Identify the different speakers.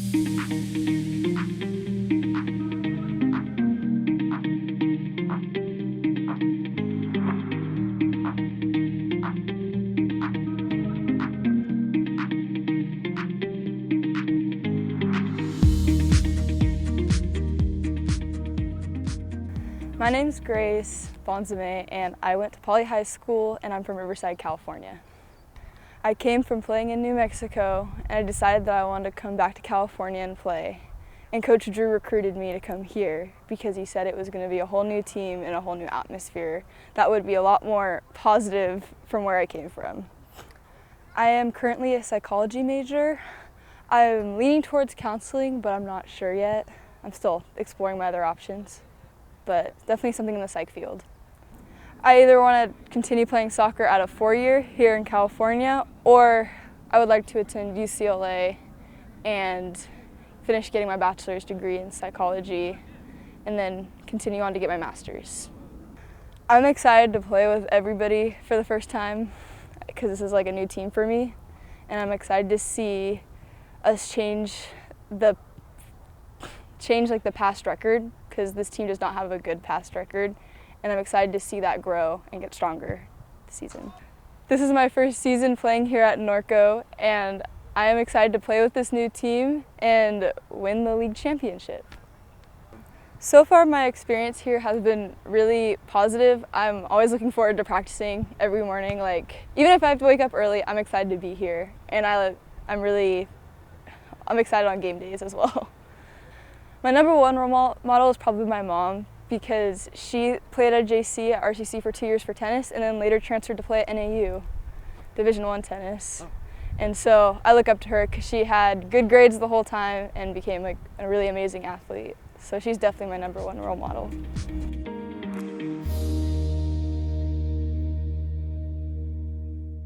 Speaker 1: My name's Grace Bonzoumet, and I went to Poly High School, and I'm from Riverside, California. I came from playing in New Mexico, and I decided that I wanted to come back to California and play. And Coach Drew recruited me to come here because he said it was going to be a whole new team and a whole new atmosphere that would be a lot more positive from where I came from. I am currently a psychology major. I'm leaning towards counseling, but I'm not sure yet. I'm still exploring my other options, but definitely something in the psych field. I either want to continue playing soccer at a 4-year here in California, or I would like to attend UCLA and finish getting my bachelor's degree in psychology and then continue on to get my master's. I'm excited to play with everybody for the first time because this is like a new team for me, and I'm excited to see us change the past record, because this team does not have a good past record, and I'm excited to see that grow and get stronger this season. This is my first season playing here at Norco, and I am excited to play with this new team and win the league championship. So far my experience here has been really positive. I'm always looking forward to practicing every morning. Even if I have to wake up early, I'm excited to be here, and I'm excited on game days as well. My number one role model is probably my mom, because she played at JC at RCC for 2 years for tennis and then later transferred to play at NAU, Division I tennis. And so I look up to her because she had good grades the whole time and became a really amazing athlete. So she's definitely my number one role model.